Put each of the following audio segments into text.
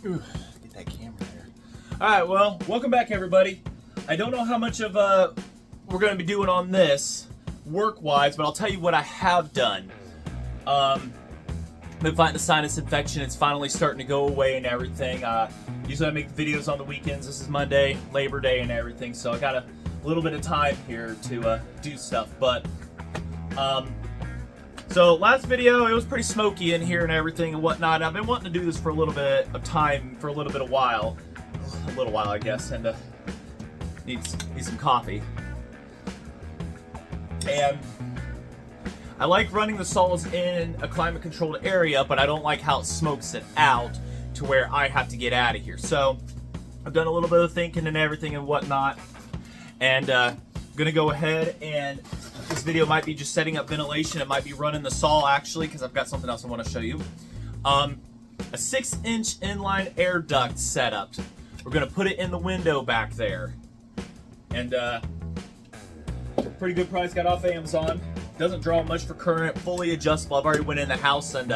Ooh, get that camera there. All right, well, welcome back, everybody. I don't know how much of we're going to be doing on this work-wise, but I'll tell you what I have done. Been fighting the sinus infection. It's finally starting to go away and everything. Usually I make videos on the weekends. This is Monday, Labor Day and everything, so I got a little bit of time here to do stuff. But so last video, it was pretty smoky in here and everything and whatnot. I've been wanting to do this for a little bit of time, for a little bit of while. A little while, I guess, and need some coffee. And I like running the saws in a climate-controlled area, but I don't like how it smokes it out to where I have to get out of here. So I've done a little bit of thinking and everything and whatnot, and I'm gonna go ahead and this video might be just setting up ventilation. It might be running the saw actually, because I've got something else I want to show you. A 6-inch inline air duct setup. We're gonna put it in the window back there, and pretty good price. Got off Amazon. Doesn't draw much for current. Fully adjustable. I've already went in the house and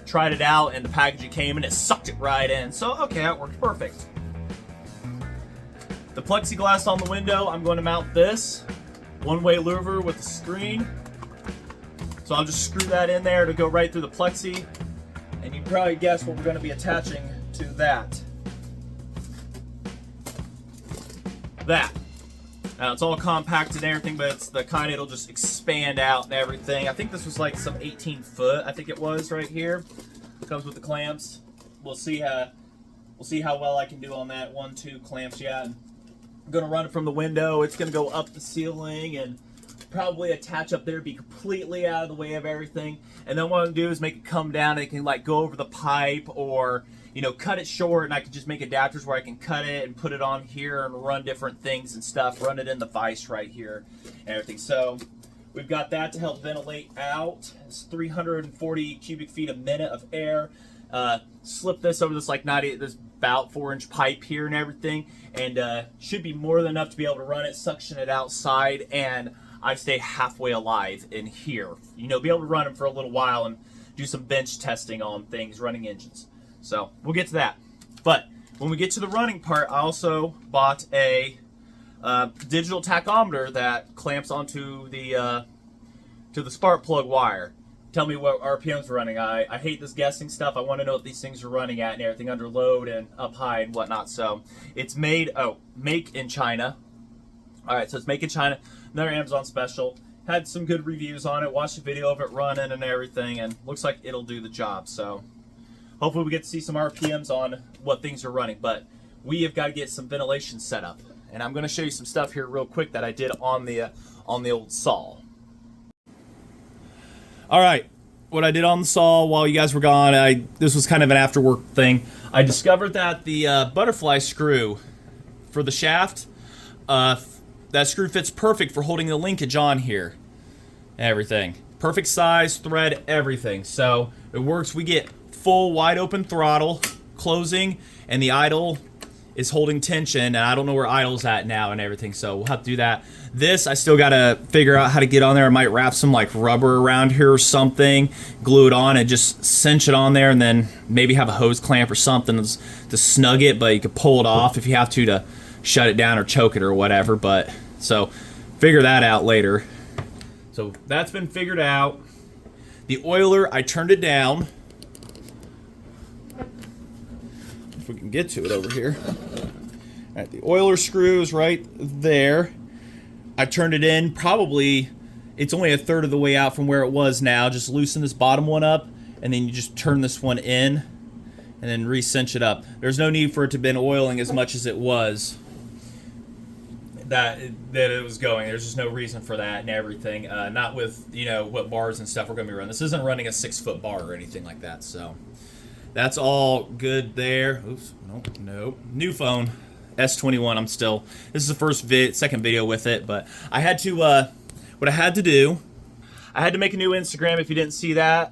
tried it out, and the package it came in, it sucked it right in. So okay, that worked perfect. The plexiglass on the window, I'm going to mount this one-way louver with the screen. So I'll just screw that in there to go right through the plexi, and you can probably guess what we're going to be attaching to that. Now it's all compacted and everything, but it's the kind it'll just expand out and everything. I think this was like some 18 foot, I think it was right here. Comes with the clamps. We'll see how well I can do on that. 1, 2 clamps, yeah. And I'm gonna run it from the window. It's gonna go up the ceiling and probably attach up there, be completely out of the way of everything. And then what I'm gonna do is make it come down and it can like go over the pipe, or you know, cut it short, and I can just make adapters where I can cut it and put it on here and run different things and stuff, run it in the vise right here and everything. So we've got that to help ventilate out. It's 340 cubic feet a minute of air. Slip this over this like this about 4-inch pipe here and everything, and should be more than enough to be able to run it, suction it outside, and I stay halfway alive in here. You know, be able to run them for a little while and do some bench testing on things, running engines. So we'll get to that. But when we get to the running part, I also bought a digital tachometer that clamps onto the spark plug wire. Tell me what RPMs are running. I hate this guessing stuff. I want to know what these things are running at and everything under load and up high and whatnot. So it's make in China. All right, so it's make in China. Another Amazon special. Had some good reviews on it. Watched a video of it running and everything, and looks like it'll do the job. So hopefully we get to see some RPMs on what things are running, but we have got to get some ventilation set up. And I'm going to show you some stuff here real quick that I did on the old saw. All right, what I did on the saw while you guys were gone, this was kind of an after work thing. I discovered that the butterfly screw for the shaft, that screw fits perfect for holding the linkage on here. Everything. Perfect size, thread, everything. So it works. We get full wide open throttle closing, and the idle is holding tension, and I don't know where idle's at now and everything, so we'll have to do that. This I still gotta figure out how to get on there. I might wrap some like rubber around here or something, glue it on and just cinch it on there, and then maybe have a hose clamp or something to snug it, but you could pull it off if you have to shut it down or choke it or whatever. But so figure that out later. So that's been figured out. The oiler, I turned it down. If we can get to it over here. All right, the oiler screw is right there. I turned it in. Probably, it's only a third of the way out from where it was now. Just loosen this bottom one up, and then you just turn this one in, and then re-cinch it up. There's no need for it to have been oiling as much as it was. That it was going. There's just no reason for that and everything. Not with, you know, what bars and stuff we're going to be running. This isn't running a 6-foot bar or anything like that. So that's all good there. Oops, nope. New phone, S21. This is the second video with it, but I had to, what I had to do, I had to make a new Instagram. If you didn't see that,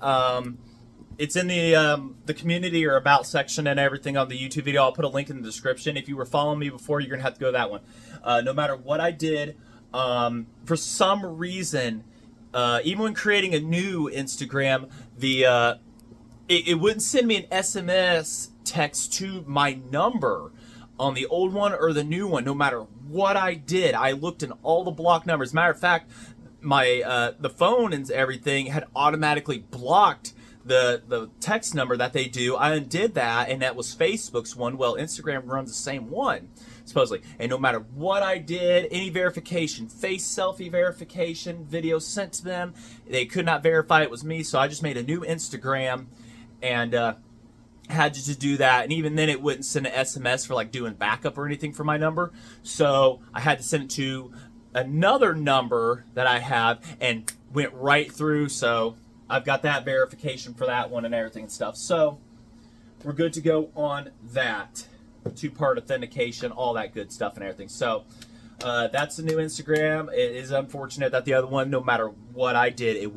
it's in the community or about section and everything on the YouTube video. I'll put a link in the description. If you were following me before, you're gonna have to go to that one. No matter what I did, for some reason, even when creating a new Instagram, it wouldn't send me an SMS text to my number on the old one or the new one, no matter what I did. I looked in all the block numbers. Matter of fact, my the phone and everything had automatically blocked the text number that they do. I undid that, and that was Facebook's one. Well, Instagram runs the same one, supposedly. And no matter what I did, any verification, face selfie verification, video sent to them, they could not verify it was me. So I just made a new Instagram and had to do that. And even then, it wouldn't send an SMS for like doing backup or anything for my number. So I had to send it to another number that I have, and went right through. So I've got that verification for that one and everything and stuff. So we're good to go on that. Two-part authentication, all that good stuff and everything. So that's the new Instagram. It is unfortunate that the other one, no matter what I did, it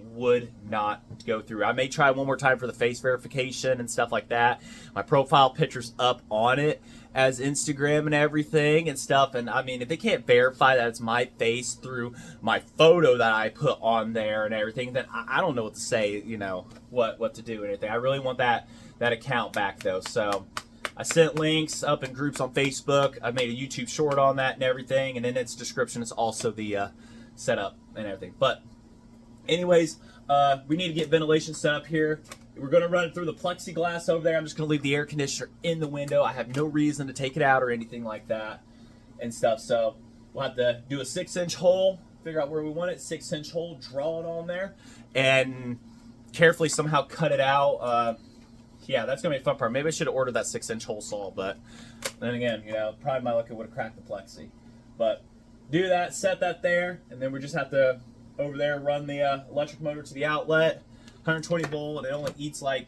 would not go through. I may try one more time for the face verification and stuff like that. My profile picture's up on it as Instagram and everything and stuff. And I mean, if they can't verify that it's my face through my photo that I put on there and everything, then I don't know what to say, you know, what to do and anything. I really want that account back though. So I sent links up in groups on Facebook. I made a YouTube short on that and everything. And in its description, it's also the setup and everything. But anyways, we need to get ventilation set up here. We're going to run it through the plexiglass over there. I'm just going to leave the air conditioner in the window. I have no reason to take it out or anything like that and stuff. So we'll have to do a 6-inch hole, figure out where we want it, 6-inch hole, draw it on there, and carefully somehow cut it out. Yeah, that's going to be a fun part. Maybe I should have ordered that 6-inch hole saw, but then again, you know, probably my luck, it would have cracked the plexi. But do that, set that there, and then we just have to, over there, run the electric motor to the outlet. 120 volt, and it only eats like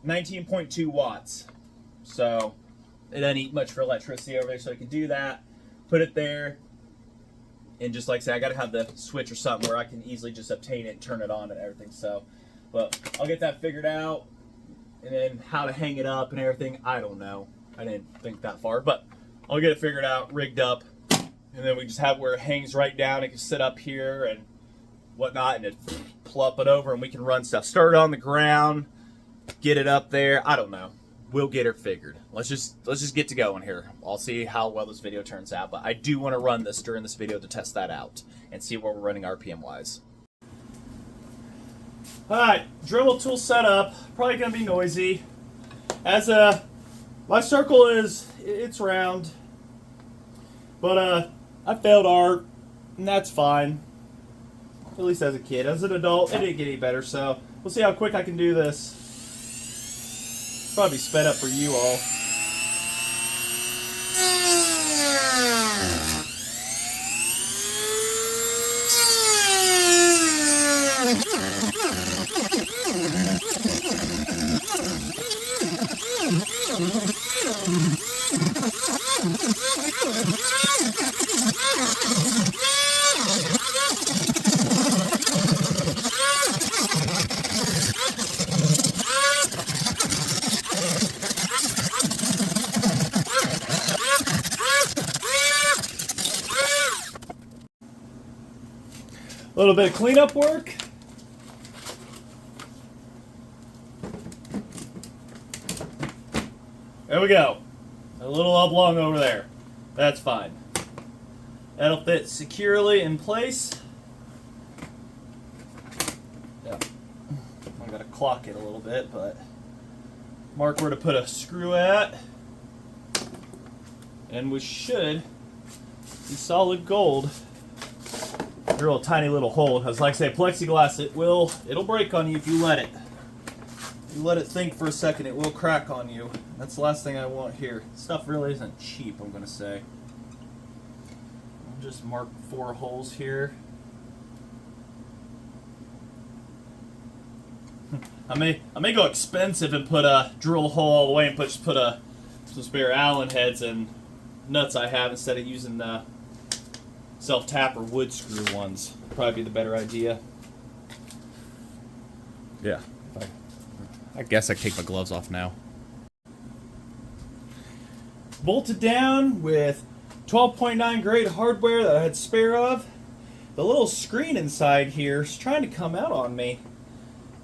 19.2 watts. So it doesn't eat much for electricity over there, so I can do that, put it there, and just like I said, I gotta have the switch or something where I can easily just obtain it and turn it on and everything. So, but I'll get that figured out, and then how to hang it up and everything, I don't know. I didn't think that far, but I'll get it figured out, rigged up, and then we just have where it hangs right down. It can sit up here and whatnot, and it plop it over, and we can run stuff. Start it on the ground, get it up there. I don't know. We'll get her figured. Let's just get to going here. I'll see how well this video turns out, but I do want to run this during this video to test that out and see where we're running RPM wise. All right, Dremel tool set up. Probably gonna be noisy. As my circle it's round, but I failed art, and that's fine. At least as a kid. As an adult, it didn't get any better, so we'll see how quick I can do this. Probably sped up for you all. A little bit of cleanup work. There we go. A little oblong over there. That's fine. That'll fit securely in place. Yeah. I gotta clock it a little bit, but mark where to put a screw at. And we should be solid gold. Drill a tiny little hole, because like I say, plexiglass, it'll break on you if you let it. If you let it think for a second, it will crack on you. That's the last thing I want here. Stuff really isn't cheap, I'm gonna say. I'll just mark 4 holes here. I may go expensive and drill a hole all the way and put some spare Allen heads and nuts I have instead of using the self-tap or wood screw ones. Probably be the better idea. Yeah. I guess I can take my gloves off now. Bolted down with 12.9 grade hardware that I had spare of. The little screen inside here is trying to come out on me.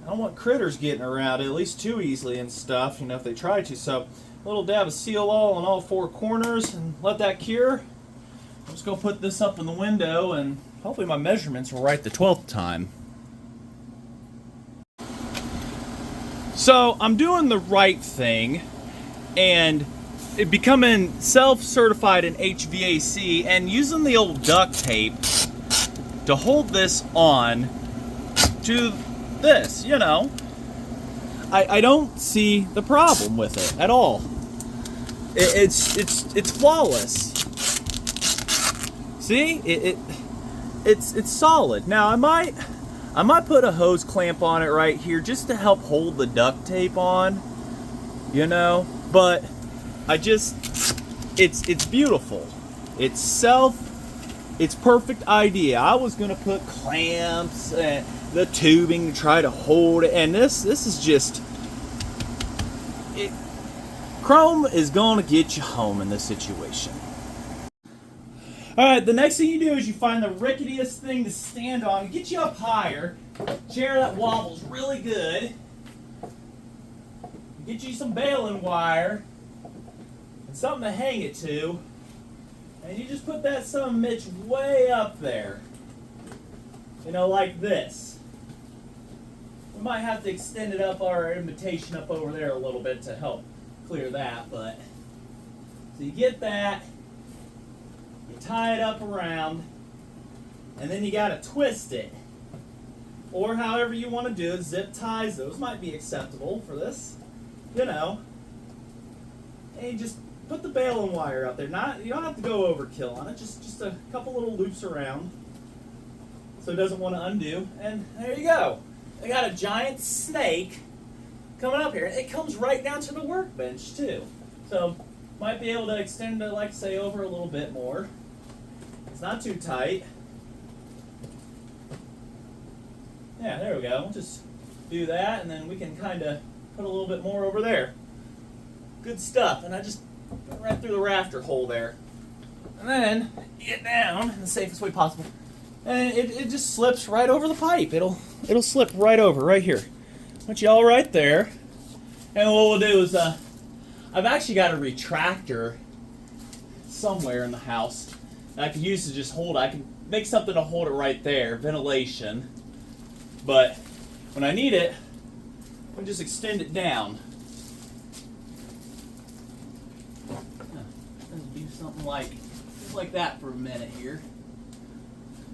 don't want critters getting around at least too easily and stuff, you know, if they try to. So a little dab of seal all on all four corners and let that cure. I'm just going to put this up in the window and hopefully my measurements were right the 12th time. So I'm doing the right thing and becoming self-certified in HVAC and using the old duct tape to hold this on to this, you know. I don't see the problem with it at all. It's flawless. See, it's solid. Now I might put a hose clamp on it right here just to help hold the duct tape on, you know. But it's beautiful. It's perfect idea. I was gonna put clamps and the tubing to try to hold it, and this is just it. Chrome is gonna get you home in this situation. Alright, the next thing you do is you find the ricketiest thing to stand on, get you up higher, chair that wobbles really good, get you some baling wire and something to hang it to, and you just put that son of a Mitch way up there, you know, like this. We might have to extend it up, our invitation up over there a little bit to help clear that, but so you get that, you tie it up around, and then you got to twist it, or however you want to do it. Zip ties, those might be acceptable for this, you know. And you just put the baling wire up there. You don't have to go overkill on it. Just a couple little loops around, so it doesn't want to undo. And there you go. I got a giant snake coming up here. It comes right down to the workbench too. So might be able to extend it, like say, over a little bit more. It's not too tight. Yeah, there we go. We'll just do that, and then we can kind of put a little bit more over there. Good stuff. And I just went right through the rafter hole there. And then get down in the safest way possible. And it just slips right over the pipe. It'll slip right over, right here. Put you all right there. And what we'll do is, I've actually got a retractor somewhere in the house that I could use to just hold it. I can make something to hold it right there, ventilation. But when I need it, I just extend it down. Let's do something like that for a minute here.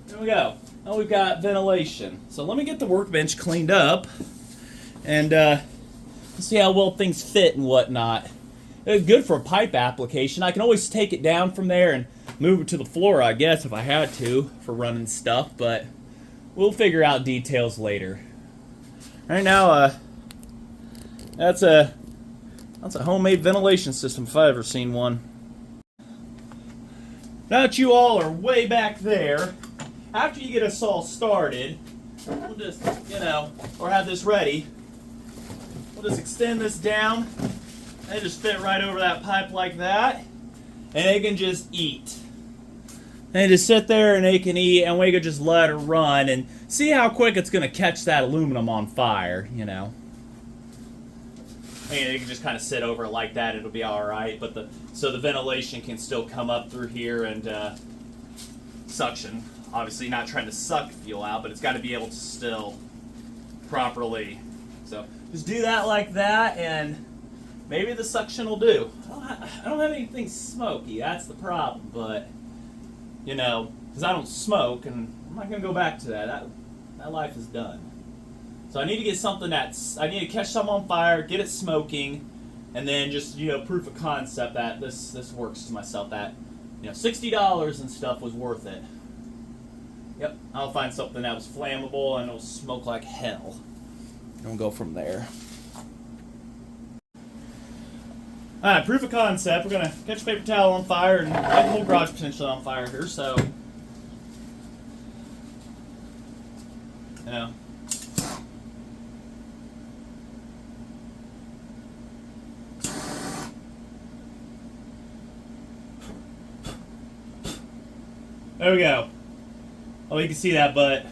There we go. Now we've got ventilation. So let me get the workbench cleaned up and see how well things fit and whatnot. It's good for a pipe application. I can always take it down from there and move it to the floor, I guess, if I had to for running stuff, but we'll figure out details later. Right now, that's a homemade ventilation system if I've ever seen one. Now that you all are way back there, after you get us all started, we'll just, you know, or have this ready, we'll just extend this down and just fit right over that pipe like that, and it can just eat. And just sit there and they can eat, and we can just let it run and see how quick it's going to catch that aluminum on fire, you know. I mean, you can just kind of sit over it like that, it'll be alright, but so the ventilation can still come up through here and suction. Obviously not trying to suck fuel out, but it's got to be able to still properly. So just do that like that, and maybe the suction will do. I don't have anything smoky, that's the problem, but, you know, because I don't smoke, and I'm not going to go back to that. That life is done. So I need to get something I need to catch something on fire, get it smoking, and then just, you know, proof of concept that this works to myself, that, you know, $60 and stuff was worth it. Yep, I'll find something that was flammable and it'll smoke like hell. And we'll go from there. Alright, proof of concept. We're going to catch a paper towel on fire and light the whole garage potentially on fire here, so. You know. There we go. Oh, you can see that, but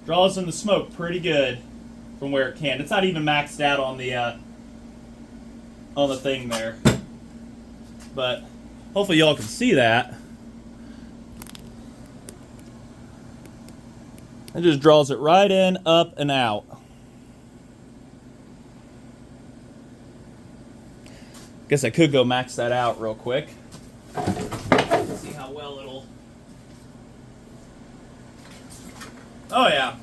Draws in the smoke pretty good from where it can. It's not even maxed out on the thing there, but hopefully y'all can see that. It just draws it right in, up, and out. Guess I could go max that out real quick. See how well it'll... Oh yeah.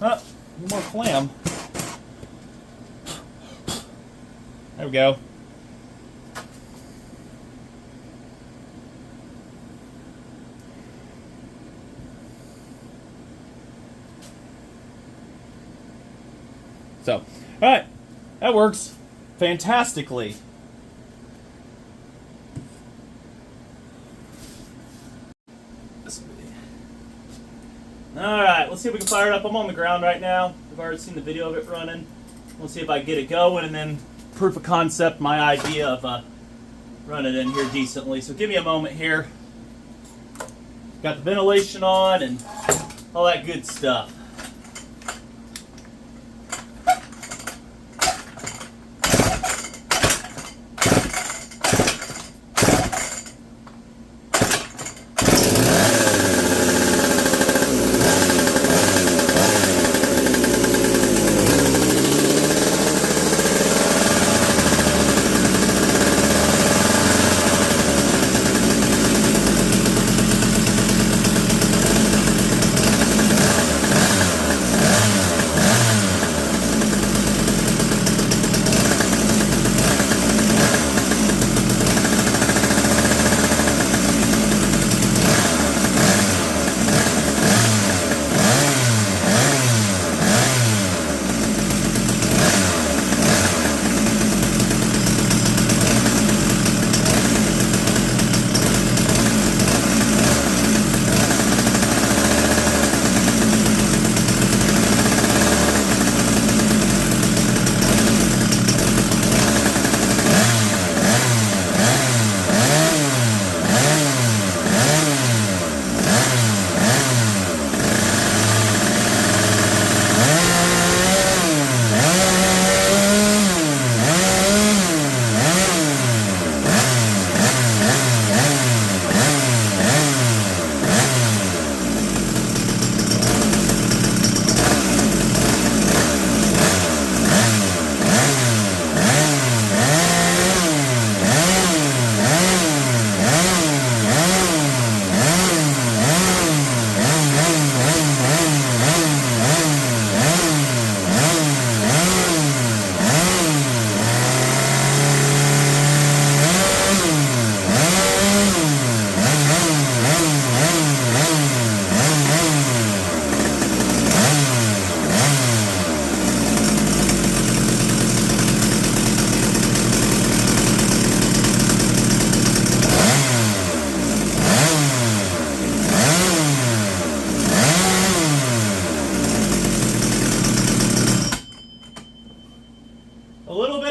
Oh, one more clam. There we go. So, all right, that works fantastically. All right, let's see if we can fire it up. I'm on the ground right now. I've already seen the video of it running. We'll see if I can get it going, and then proof of concept, my idea of running it in here decently. So give me a moment here. Got the ventilation on and all that good stuff.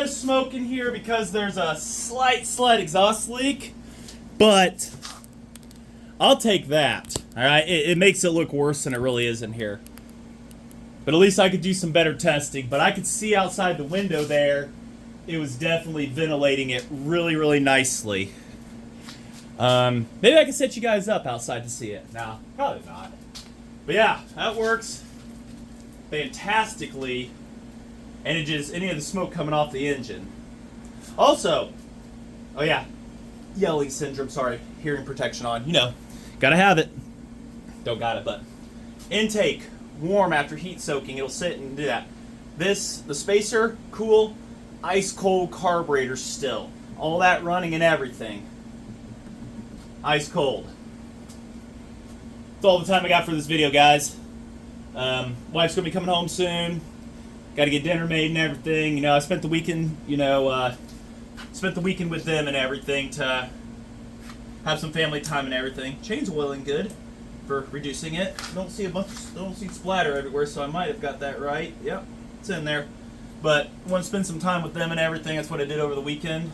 Smoke in here because there's a slight exhaust leak, but I'll take that. All right, it makes it look worse than it really is in here. But at least I could do some better testing. But I could see outside the window there, it was definitely ventilating it really, really nicely. Maybe I can set you guys up outside to see it. No, probably not. But yeah, that works fantastically. And it just, any of the smoke coming off the engine. Also, oh yeah, yelling syndrome, sorry, hearing protection on, you know, gotta have it. Don't got it, but intake, warm after heat soaking, it'll sit and do that. This, the spacer, cool, ice cold carburetor still. All that running and everything. Ice cold. That's all the time I got for this video, guys. Wife's gonna be coming home soon. Got to get dinner made and everything. You know, I spent the weekend, with them and everything to have some family time and everything. Chain's oiling good for reducing it. Don't see splatter everywhere, so I might have got that right. Yep, it's in there. But I want to spend some time with them and everything. That's what I did over the weekend.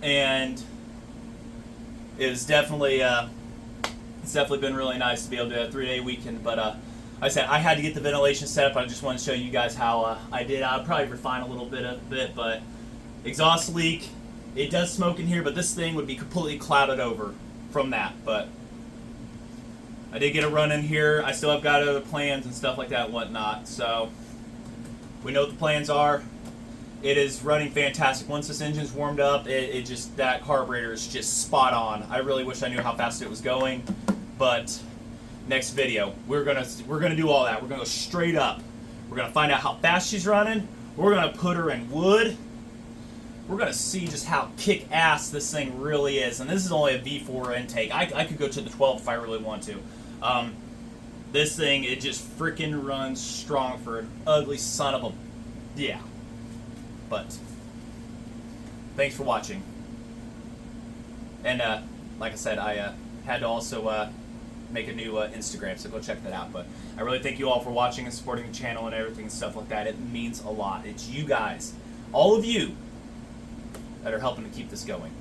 And it was definitely it's definitely been really nice to be able to do a 3-day weekend. But like I said, I had to get the ventilation set up. I just wanted to show you guys how I did. I'll probably refine a little bit of it, but exhaust leak. It does smoke in here, but this thing would be completely clouded over from that. But I did get a run in here. I still have got other plans and stuff like that and whatnot. So we know what the plans are. It is running fantastic. Once this engine's warmed up, it just, that carburetor is just spot on. I really wish I knew how fast it was going, but next video we're gonna do all that. We're gonna go straight up. We're gonna find out how fast she's running. We're gonna put her in wood. We're gonna see just how kick-ass this thing really is. And this is only a V4 intake. I could go to the 12 if I really want to. This thing, it just freaking runs strong for an ugly son of a, yeah. But thanks for watching. And like I said, I had to also make a new Instagram, so go check that out. But I really thank you all for watching and supporting the channel and everything and stuff like that. It means a lot. It's you guys, all of you, that are helping to keep this going.